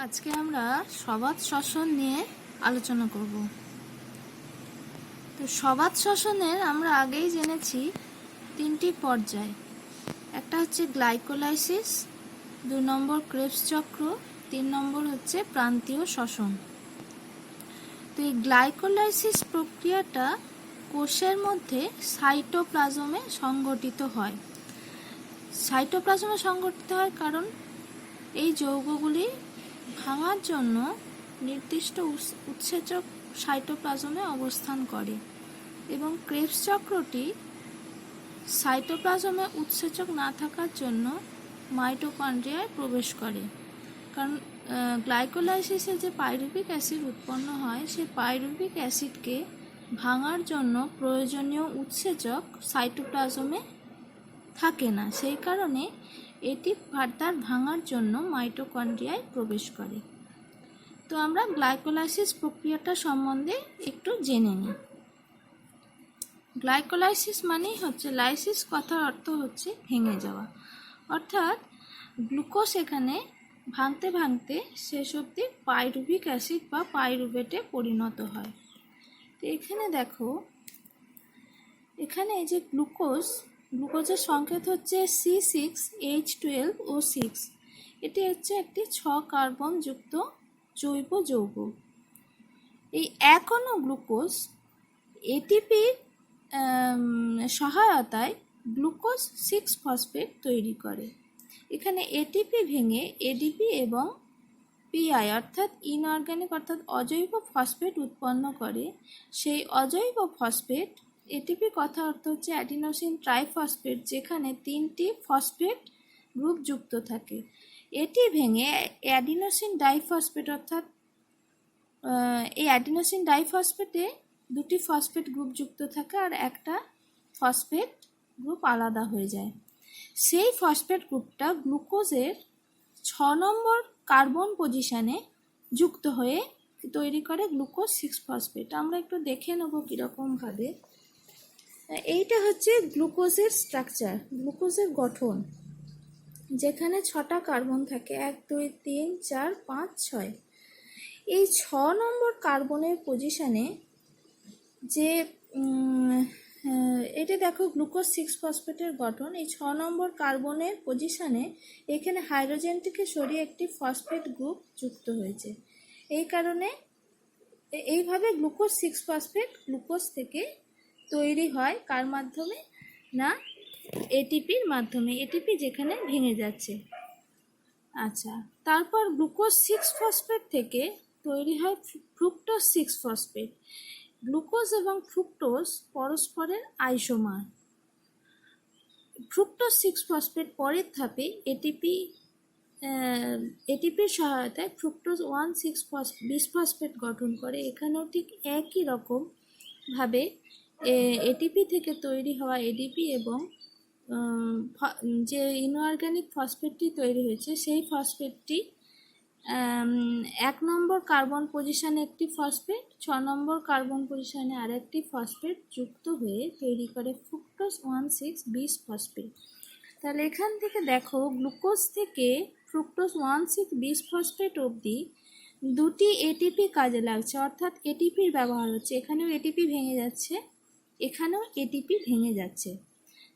আজকে আমরা সবাত শ্বসন নিয়ে আলোচনা করব। তো সবাত শ্বসনের আমরা আগেই জেনেছি তিনটি পর্যায়। একটা হচ্ছে গ্লাইকোলাইসিস, 2 নম্বর ক্রেবস চক্র, 3 নম্বর হচ্ছে প্রান্তীয় শ্বসন। তো এই গ্লাইকোলাইসিস প্রক্রিয়াটা কোষের মধ্যে সাইটোপ্লাজমে সংঘটিত হয়। সাইটোপ্লাজমে সংঘটিত হয় কারণ এই যৌগগুলি ভাঙার জন্য নির্দিষ্ট উৎসেচক সাইটোপ্লাজমে অবস্থান করে এবং ক্রেবস চক্রটি সাইটোপ্লাজমে উৎসেচক না থাকার জন্য মাইটোকন্ড্রিয়ায় প্রবেশ করে। কারণ গ্লাইকোলাইসিসে যে পাইরুভিক অ্যাসিড উৎপন্ন হয় সেই পাইরুভিক অ্যাসিডকে ভাঙার জন্য প্রয়োজনীয় উৎসেচক সাইটোপ্লাজমে থাকে না, সেই কারণে এটি ফার্দার ভাঙার জন্য মাইটোকন্ড্রিয়ায় প্রবেশ করে। তো আমরা গ্লাইকোলাইসিস প্রক্রিয়াটা সম্বন্ধে একটু জেনে নিই। গ্লাইকোলাইসিস মানেই হচ্ছে, লাইসিস কথার অর্থ হচ্ছে ভেঙে যাওয়া, অর্থাৎ গ্লুকোজ এখানে ভাঙতে ভাঙতে শেষ অবধি পাইরুভিক অ্যাসিড বা পাইরুভেটে পরিণত হয়। তো এখানে দেখো, এখানে এই যে গ্লুকোজের সংকেত হচ্ছে C6H12O6। এটি হচ্ছে একটি 6 কার্বন যুক্ত জৈব যৌগ। এই এক অণু গ্লুকোজ এটিপির সহায়তায় গ্লুকোজ 6 ফসফেট তৈরি করে। এখানে এটিপি ভেঙে এডিপি এবং পিআই অর্থাৎ ইনঅর্গানিক অর্থাৎ অজৈব ফসফেট উৎপন্ন করে। সেই অজৈব ফসফেট, এটিপি কথা অর্থ হচ্ছে অ্যাডিনোসিন ট্রাইফসফেট, যেখানে 3টি ফসফেট গ্রুপ যুক্ত থাকে। এটি ভেঙে অ্যাডিনোসিন ডাইফসফেট অর্থাৎ এই অ্যাডিনোসিন ডাইফসফেটে 2টি ফসফেট গ্রুপ যুক্ত থাকে আর একটা ফসফেট গ্রুপ আলাদা হয়ে যায়। সেই ফসফেট গ্রুপটা গ্লুকোজের 6 নম্বর কার্বন পজিশনে যুক্ত হয়ে তৈরি করে গ্লুকোজ 6 ফসফেট। আমরা একটু দেখে নেব কীরকমভাবে। এইটা হচ্ছে গ্লুকোজের স্ট্রাকচার, গ্লুকোজের গঠন, যেখানে 6টা কার্বন থাকে, 1 2 3 4 5 6। এই 6 নম্বর কার্বনের পজিশনে যে এটা দেখো গ্লুকোজ 6 ফসফেটের গঠন। এই 6 নম্বর কার্বনের পজিশনে এখানে হাইড্রোজেনটিকে সরিয়ে একটি ফসফেট গ্রুপ যুক্ত হয়েছে। এই কারণে এইভাবে গ্লুকোজ 6 ফসফেট গ্লুকোজ থেকে তৈরি হয় কার মাধ্যমে? না, এটিপির মাধ্যমে। এটিপি যেখানে ভেঙে যাচ্ছে। আচ্ছা, তারপর গ্লুকোজ 6 ফসফেট থেকে তৈরি হয় ফ্রুক্টোজ 6 ফসফেট। গ্লুকোজ এবং ফ্রুক্টোজ পরস্পরের আইসোমার। ফ্রুক্টোজ 6 ফসফেট পরের ধাপে এটিপির সহায়তায় ফ্রুক্টোজ 1,6 বিসফসফেট গঠন করে। এখানেও ঠিক একই রকম ভাবে এটিপি থেকে তৈরি হওয়া এডিপি এবং যে ইনঅর্গানিক ফসফেটটি তৈরি হয়েছে সেই ফসফেটটি 1 নম্বর কার্বন পজিশনে একটি ফসফেট, 6 নম্বর কার্বন পজিশনে আরেকটি ফসফেট যুক্ত হয়ে তৈরি করে ফ্রুক্টোজ 1,6 বিসফসফেট। তাহলে এখান থেকে দেখো, গ্লুকোজ থেকে ফ্রুক্টোজ 1,6 বিসফসফেট অবধি 2টি এটিপি কাজে লাগছে, অর্থাৎ এটিপির ব্যবহার হচ্ছে। এখানেও এটিপি ভেঙে যাচ্ছে, এখানেও এটিপি ভেঙে যাচ্ছে।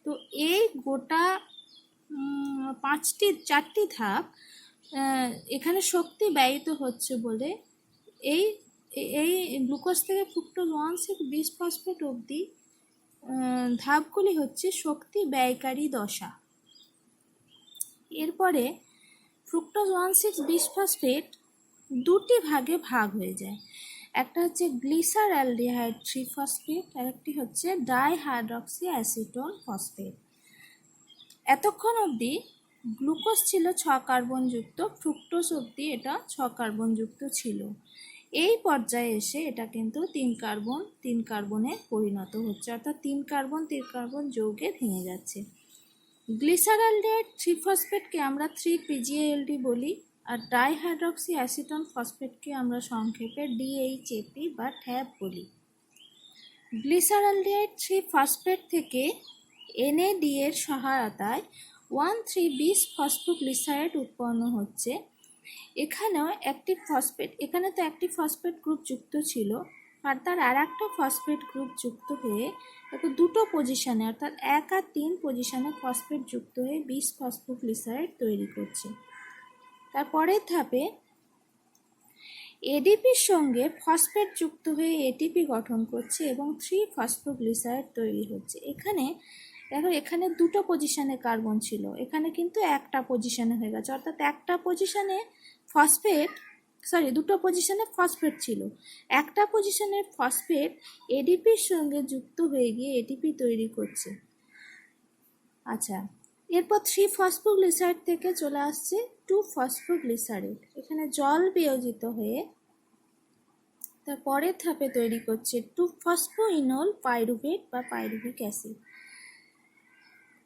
তো এই গোটা 4টি ধাপ এখানে শক্তি ব্যয়িত হচ্ছে বলে এই এই গ্লুকোজ থেকে ফ্রুক্টোজ 1,6 বিসফসফেট অবধি ধাপগুলি হচ্ছে শক্তি ব্যয়কারী দশা। এরপরে ফ্রুক্টোজ 1,6 বিসফসফেট 2টি ভাগে ভাগ হয়ে যায়। একটা হচ্ছে গ্লিসারঅ্যালডিহাইড 3 ফসফেট আর একটি হচ্ছে ডাইহাইড্রক্সি অ্যাসিটোন ফসফেট। এতক্ষণ অবধি গ্লুকোজ ছিল 6 কার্বন যুক্ত, ফ্রুক্টোজ অবধি এটা 6 কার্বন যুক্ত ছিল। এই পর্যায়ে এসে এটা কিন্তু 3 কার্বনে পরিণত হচ্ছে, অর্থাৎ 3 কার্বন যৌগে ভেঙে যাচ্ছে। গ্লিসারঅ্যালডিহাইড 3 ফসফেটকে আমরা 3-PGALD বলি, আর ডাইহাইড্রক্সি অ্যাসিটোন ফসফেটকে আমরা সংক্ষেপে DHAP বা ট্যাপ বলি। গ্লিসারঅ্যালডিহাইড 3 ফসফেট থেকে NAD এর সহায়তায় 1,3 বিস ফসফোগ্লিসারাইড উৎপন্ন হচ্ছে। এখানেও অ্যাক্টিভ ফসফেট, এখানে তো অ্যাক্টিভ ফসফেট গ্রুপ যুক্ত ছিল, আর তার আর একটা ফসফেট গ্রুপ যুক্ত হয়ে দেখো দুটো পজিশনে অর্থাৎ 1 আর 3 পজিশনে ফসফেট যুক্ত হয়ে 20 ফসফোগ্লিসারাইড তৈরি করছে। তারপরের ধাপে এডিপির সঙ্গে ফসফেট যুক্ত হয়ে এটিপি গঠন করছে এবং 3 ফসফোগ্লিসারাইড তৈরি হচ্ছে। এখানে দেখো এখানে দুটো পজিশনে কার্বন ছিল, এখানে কিন্তু একটা পজিশনে হয়ে গেছে, অর্থাৎ একটা পজিশনে দুটো পজিশনে ফসফেট ছিল, একটা পজিশনের ফসফেট এডিপির সঙ্গে যুক্ত হয়ে গিয়ে এটিপি তৈরি করছে। আচ্ছা, এরপর 3 ফসফোগ্লিসারাইড থেকে চলে আসছে 2 ফসফোগ্লিসারাইড, এখানে জল বিয়োজিত হয়ে তার পরের ধাপে তৈরি করছে 2 ফসফোইনল পাইরুভেট বা পাইরুভিক অ্যাসিড।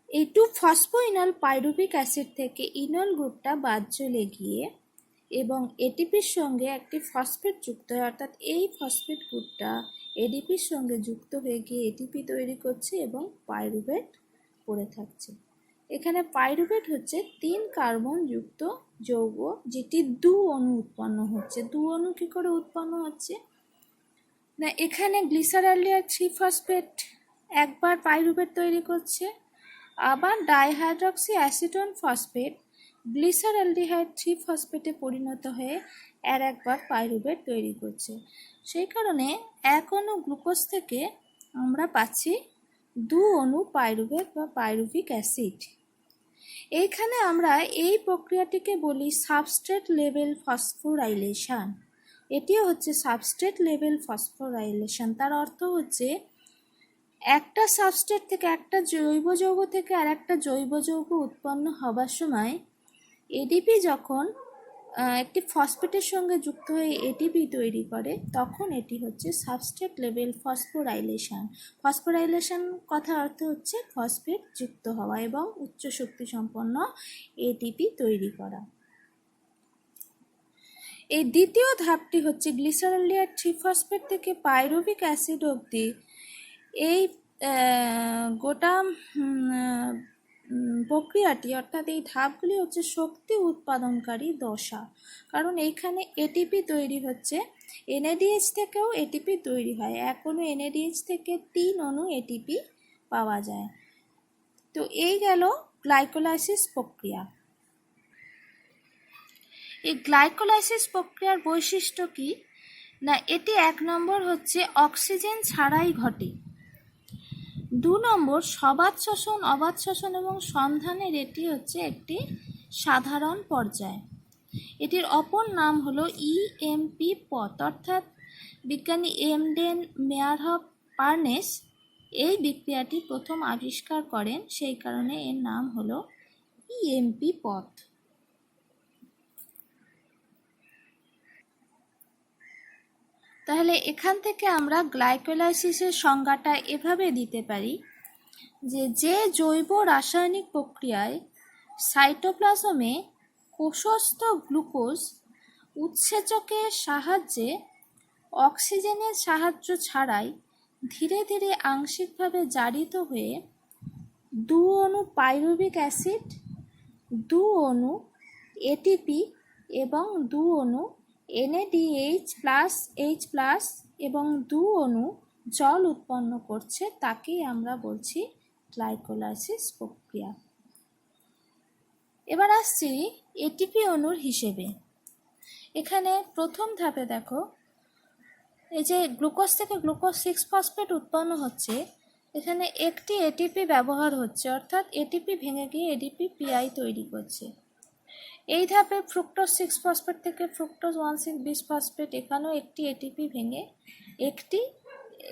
এই 2 ফসফোইনল পাইরুভিক অ্যাসিড থেকে ইনল গ্রুপটা বাদ চলে গিয়ে এবং এটিপির সঙ্গে একটি ফসফেট যুক্ত হয়, অর্থাৎ এই ফসফেট গ্রুপটা এডিপির সঙ্গে যুক্ত হয়ে গিয়ে এটিপি তৈরি করছে এবং পাইরুভেট পড়ে থাকছে। এখানে পাইরুভেট হচ্ছে 3 কার্বন যুক্ত যৌগ, যেটি 2 অণু উৎপন্ন হচ্ছে। 2 অণু কী করে উৎপন্ন হচ্ছে না, এখানে গ্লিসারলডিহাইড 3 ফসফেট একবার পাইরুভেট তৈরি করছে, আবার ডাইহাইড্রক্সি অ্যাসিটোন ফসফেট গ্লিসারলডিহাইড 3 ফসফেটে পরিণত হয়ে আর একবার পাইরুভেট তৈরি করছে। সেই কারণে 1 অণু গ্লুকোজ থেকে আমরা পাচ্ছি 2 অণু পাইরুভেট বা পাইরুভিক অ্যাসিড। এইখানে আমরা এই প্রক্রিয়াটিকে বলি সাবস্ট্রেট লেভেল ফসফোরাইলেশন। এটিও হচ্ছে সাবস্ট্রেট লেভেল ফসফোরাইলেশন। তার অর্থ হচ্ছে একটা সাবস্ট্রেট থেকে, একটা জৈব যৌগ থেকে আর একটা জৈব যৌগ উৎপন্ন হবার সময় এডিপি যখন একটি ফসফেটের সঙ্গে যুক্ত হয়ে এটিপি তৈরি করে, তখন এটি হচ্ছে সাবস্ট্রেট লেভেল ফসফোরাইলেশন। ফসফোরাইলেশন কথার অর্থ হচ্ছে ফসফেট যুক্ত হওয়া এবং উচ্চ শক্তি সম্পন্ন এটিপি তৈরি করা। এই দ্বিতীয় ধাপটি হচ্ছে গ্লিসারলডিহাইড 3 ফসফেট থেকে পাইরুভিক অ্যাসিড অবধি এই গোটা প্রক্রিয়াটি অর্থাৎ এই ধাপগুলি হচ্ছে শক্তি উৎপাদনকারী দশা, কারণ এইখানে এটিপি তৈরি হচ্ছে। এনএডিএইচ থেকেও এটিপি তৈরি হয়, 1 অণু এনএডিএইচ থেকে 3 অণু এটিপি পাওয়া যায়। তো এই গেল গ্লাইকোলাইসিস প্রক্রিয়া। এই গ্লাইকোলাইসিস প্রক্রিয়ার বৈশিষ্ট্য কি না, এটি 1 নম্বর হচ্ছে অক্সিজেন ছাড়াই ঘটে। 2 নম্বর সবাত শ্বসন, অবাত শ্বসন এবং সন্ধানের এটি হচ্ছে একটি সাধারণ পর্যায়। এটির অপর নাম হলো ইএমপি পথ, অর্থাৎ বিজ্ঞানী এমডেন মেয়ারহফ পার্নেস এই বিক্রিয়াটি প্রথম আবিষ্কার করেন, সেই কারণে এর নাম হলো ইএমপি পথ। তাহলে এখান থেকে আমরা গ্লাইকোলাইসিসের সংজ্ঞাটা এভাবে দিতে পারি যে জৈব রাসায়নিক প্রক্রিয়ায় সাইটোপ্লাজমে কোষস্থ গ্লুকোজ উৎসেচকের সাহায্যে অক্সিজেনের সাহায্য ছাড়াই ধীরে ধীরে আংশিকভাবে জারিত হয়ে 2 অণু পাইরুভিক অ্যাসিড, 2 অণু এটিপি এবং 2 অণু NADH+H+ এবং 2 অণু জল উৎপন্ন করছে, তাকেই আমরা বলছি গ্লাইকোলাইসিস প্রক্রিয়া। এবার আসছি এটিপি অণুর হিসেবে। এখানে প্রথম ধাপে দেখো এই যে গ্লুকোজ থেকে গ্লুকোজ 6 ফসফেট উৎপন্ন হচ্ছে, এখানে একটি এটিপি ব্যবহার হচ্ছে, অর্থাৎ এটিপি ভেঙে গিয়ে এডিপি পিআই তৈরি করছে। এই ধাপে ফ্রুক্টোজ 6 ফসফেট থেকে ফ্রুক্টোজ 1,6 ফসফেট, এখানেও একটি এটিপি ভেঙে একটি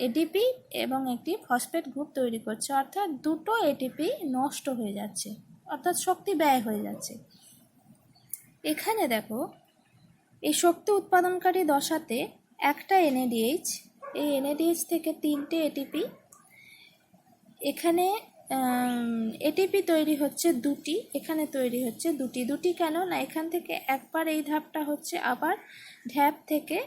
এডিপি এবং একটি ফসফেট গ্রুপ তৈরি করছে, অর্থাৎ দুটো এটিপি নষ্ট হয়ে যাচ্ছে, অর্থাৎ শক্তি ব্যয় হয়ে যাচ্ছে। এখানে দেখো এই শক্তি উৎপাদনকারী দশাতে একটা এনএডিএইচ, এই এনএডিএইচ থেকে 3টে এটিপি, এখানে এটিপি তৈরি হচ্ছে 2টি, এখানে তৈরি হচ্ছে 2টি কেন না, এখান থেকে একবার এই ধাপটা হচ্ছে, আবার ধাপ থেকে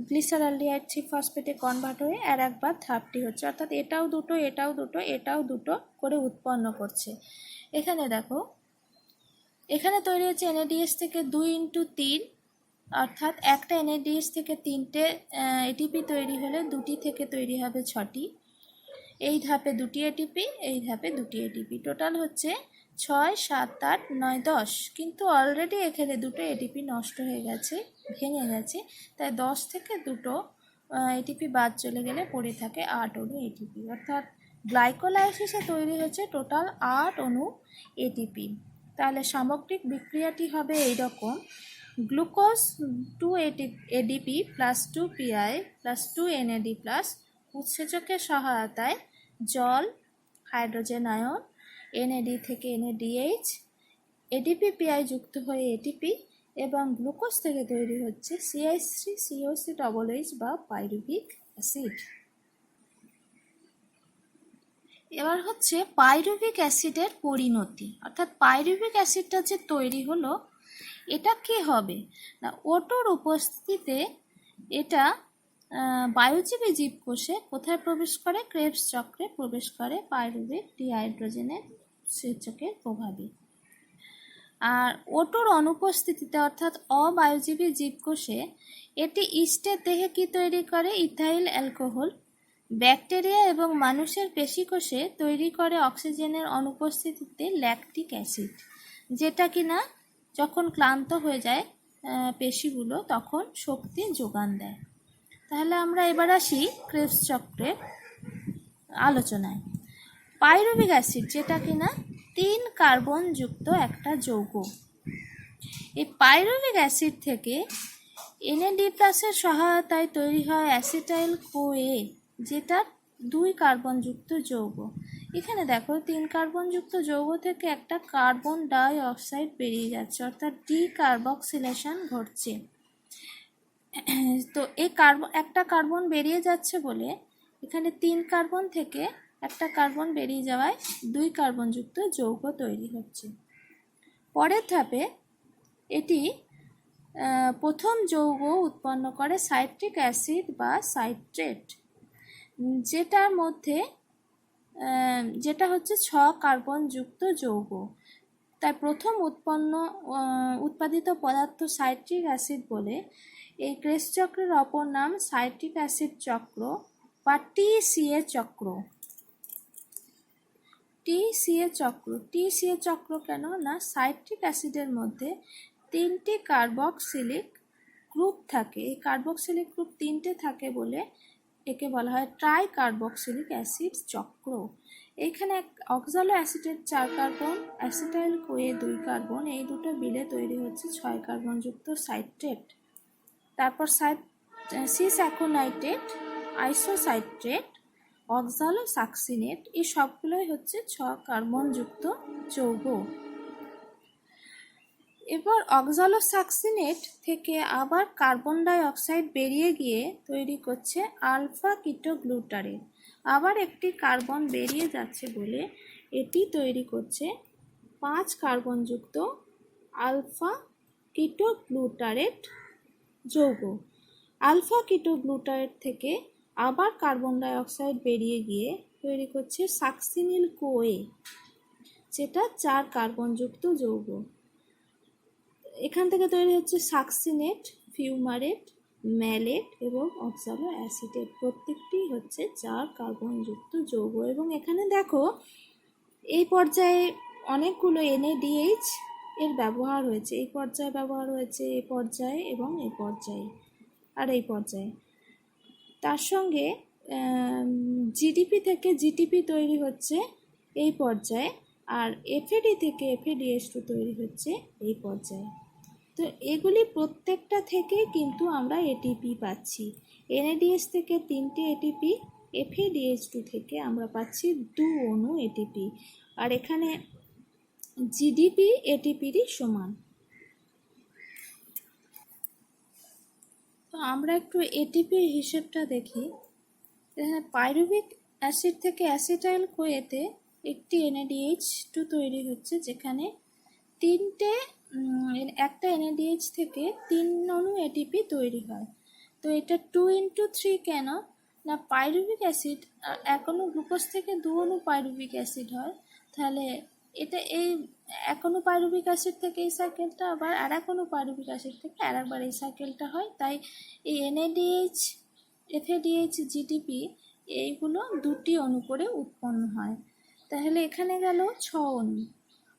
গ্লিসারলডিহাইড 3 ফসফেটে কনভার্ট হয়ে আর একবার ধাপটি হচ্ছে, অর্থাৎ এটাও দুটো এটাও দুটো এটাও দুটো করে উৎপন্ন করছে। এখানে দেখো এখানে তৈরি হচ্ছে NADH থেকে 2x3, অর্থাৎ একটা NADH থেকে 3টে ATP তৈরি হলে 2টি থেকে তৈরি হবে 6টি। এই ধাপে 2টি ATP, এই ধাপে 2টি ATP, টোটাল হচ্ছে 6, 7, 8, 9, 10। কিন্তু অলরেডি এখানে 2টো ATP নষ্ট হয়ে গেছে, ভেঙে গেছে, তাই 10 থেকে 2টো ATP বাদ চলে গেলে পড়ে থাকে 8 অণু ATP। অর্থাৎ গ্লাইকোলাইসিসে তৈরি হচ্ছে টোটাল 8 অণু ATP। তাহলে সামগ্রিক বিক্রিয়াটি হবে এইরকম: glucose 2 ADP plus 2 PI plus 2 NAD plus উৎসেচকের সহায়তায় জল, হাইড্রোজেন আয়ন, NAD থেকে NADH, ADP PI যুক্ত হয়ে ATP এবং গ্লুকোজ থেকে তৈরি হচ্ছে CH3COCH বা পাইরুভিক অ্যাসিড। এবার হচ্ছে পাইরুভিক অ্যাসিডের পরিণতি, অর্থাৎ পাইরুভিক অ্যাসিডটা যে তৈরি হলো এটা কি হবে না, ওটোর উপস্থিতিতে এটা বায়ুজীবী জীবকোষে কোথায় প্রবেশ করে? ক্রেবস চক্রে প্রবেশ করে পাইরুভিক ডিহাইড্রোজেনের উৎসেচকের প্রভাবে। আর ওটোর অনুপস্থিতিতে অর্থাৎ অবায়ুজীবী জীবকোষে এটি ইস্টের দেহে কি তৈরি করে? Ethyl alcohol. ব্যাকটেরিয়া এবং মানুষের পেশিকোষে তৈরি করে অক্সিজেনের অনুপস্থিতিতে ল্যাকটিক অ্যাসিড, যেটা কিনা যখন ক্লান্ত হয়ে যায় পেশিগুলো তখন শক্তি যোগান দেয়। তাহলে আমরা এবার আসি ক্রেবস চক্রের আলোচনায়। পাইরুভিক অ্যাসিড যেটা কিনা 3 কার্বন যুক্ত একটা যৌগ। এই পাইরুভিক অ্যাসিড থেকে NAD+ এর সহায়তায় তৈরি হয় অ্যাসিটাইল CoA, যেটা 2 কার্বন যুক্ত যৌগ। এখানে দেখো 3 কার্বন যুক্ত যৌগ থেকে একটা কার্বন ডাই অক্সাইড বেরিয়ে যাচ্ছে, অর্থাৎ ডিকার্বক্সিলেশন ঘটছে। তো এই একটা কার্বন বেরিয়ে যাচ্ছে বলে এখানে 3 কার্বন থেকে একটা কার্বন বেরিয়ে যাওয়ায় 2 কার্বন যুক্ত যৌগ তৈরি হচ্ছে। পরের ধাপে এটি প্রথম যৌগ উৎপন্ন করে সাইট্রিক অ্যাসিড বা সাইট্রেট, যেটা হচ্ছে 6 কার্বন যুক্ত যৌগ। তাই প্রথম উৎপাদিত পদার্থ সাইট্রিক অ্যাসিড বলে এই ক্রেবস চক্রের অপর নাম সাইট্রিক অ্যাসিড চক্র বা TCA চক্র। TCA চক্র কেন না, সাইট্রিক অ্যাসিডের মধ্যে 3টি কার্বক্সিলিক গ্রুপ থাকে। এই কার্বক্সিলিক গ্রুপ 3টে থাকে বলে একে বলা হয় ট্রাই কার্বক্সিলিক অ্যাসিড চক্র। এইখানে অক্সালো অ্যাসিডের 4 কার্বন, অ্যাসিটাইল CoA 2 কার্বন, এই দুটো মিলে তৈরি হচ্ছে 6 কার্বন যুক্ত সাইট্রেট। তারপর সিস অ্যাকোনাইট্রেট, আইসোসাইট্রেট, অক্সালো সাকসিনেট, এই সবগুলোই হচ্ছে 6 কার্বন যুক্ত যৌগ। এবার অক্সালো সাকসিনেট থেকে আবার কার্বন ডাই অক্সাইড বেরিয়ে গিয়ে তৈরি করছে আলফা কিটোগ্লুটারেট। আবার একটি কার্বন বেরিয়ে যাচ্ছে বলে এটি তৈরি করছে 5 কার্বন যুক্ত আলফা কিটোগ্লুটারেট যৌগ। আলফা কিটোগ্লুটারেট থেকে আবার কার্বন ডাই অক্সাইড বেরিয়ে গিয়ে তৈরি করছে সাকসিনিল CoA, যেটা 4 কার্বন যুক্ত যৌগ। এখান থেকে তৈরি হচ্ছে সাকসিনেট, ফিউমারেট, ম্যালেট এবং অক্সালো অ্যাসিটেট, প্রত্যেকটি হচ্ছে 4 কার্বন যুক্ত যৌগ। এবং এখানে দেখো এই পর্যায়ে অনেকগুলো NADH এর ব্যবহার হয়েছে, এই পর্যায়ে ব্যবহার হয়েছে, এই পর্যায়ে এবং এই পর্যায়ে আর এই পর্যায়ে। তার সঙ্গে GDP থেকে GTP তৈরি হচ্ছে এই পর্যায়ে, আর FAD থেকে FADH2 তৈরি হচ্ছে এই পর্যায়ে। তো এগুলি প্রত্যেকটা থেকে কিন্তু আমরা ATP পাচ্ছি। NADH থেকে 3টে ATP, FADH2 থেকে আমরা পাচ্ছি 2 অণু ATP, আর এখানে GDP ATPরই সমান। তো আমরা একটু ATPর হিসেবটা দেখি। এখানে পাইরুভিক অ্যাসিড থেকে অ্যাসিটাইল CoAতে একটি NADH2 তৈরি হচ্ছে, যেখানে একটা NADH থেকে 3 অণু ATP তৈরি হয়। তো এটা 2x3 কেন না, পাইরুভিক অ্যাসিড এক অণু গ্লুকোজ থেকে 2 অণু পাইরুভিক অ্যাসিড হয়, তাহলে এটা এই এক অণু পাইরুভিক অ্যাসিড থেকে এই সাইকেলটা, আবার আর এক অণু পাইরুভিক অ্যাসিড থেকে আর একবার এই সাইকেলটা হয়। তাই এই NADH, FADH, GTP এইগুলো দুটি অণু করে উৎপন্ন হয়। তাহলে এখানে গেল 6 অণু।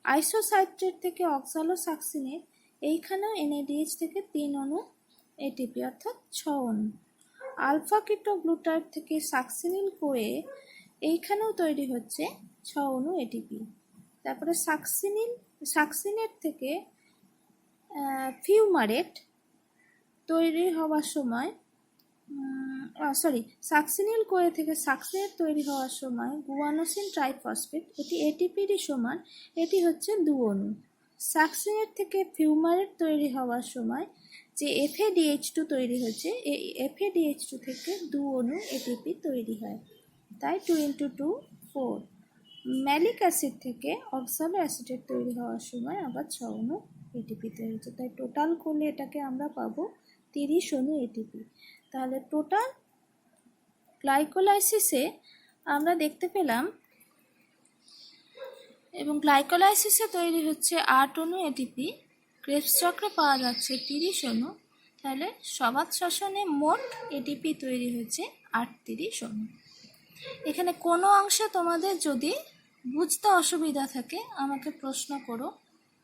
আইসোসাইট্রেট থেকে অক্সালোসাকসিনেট, এইখানেও NADH থেকে 3 অণু ATP অর্থাৎ 6 অণু। আলফা কিটোগ্লুটার থেকে সাকসিনিল কোয়ে, এইখানেও তৈরি হচ্ছে 6 অণু ATP। তারপরে সাকসিনেট থেকে ফিউমারেট তৈরি হওয়ার সময় সাকসিনিল কোয়ে থেকে সাকসিনেট তৈরি হওয়ার সময় গুয়ানোসিন ট্রাইফসফেট, এটি এটিপিরই সমান, এটি হচ্ছে 2 অণু। সাকসিনেট থেকে ফিউমারেট তৈরি হওয়ার সময় যে FADH2 তৈরি হচ্ছে, এই FADH2 থেকে 2 অণু ATP তৈরি হয়, তাই 2 × 2 4। ম্যালিক অ্যাসিড থেকে অক্সালো অ্যাসিডেট তৈরি হওয়ার সময় আবার 6 অণু ATP তৈরি হচ্ছে, তাই টোটাল করলে এটাকে আমরা পাবো 30 অণু ATP। তাহলে টোটাল গ্লাইকোলাইসিসে আমরা দেখতে পেলাম, এবং গ্লাইকোলাইসিসে তৈরি হচ্ছে 8 অণু ATP, ক্রেবস চক্রে পাওয়া যাচ্ছে 30 অণু। তাহলে সবাত শ্বসনে মোট ATP তৈরি হচ্ছে 38 অণু। এখানে কোনো অংশে তোমাদের যদি বুঝতে অসুবিধা থাকে আমাকে প্রশ্ন করো,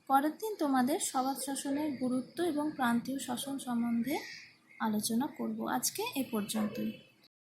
পরের দিন তোমাদের সবাত শ্বসনের গুরুত্ব এবং প্রান্তীয় শ্বসন সম্বন্ধে আলোচনা করব। আজকে এ পর্যন্তই।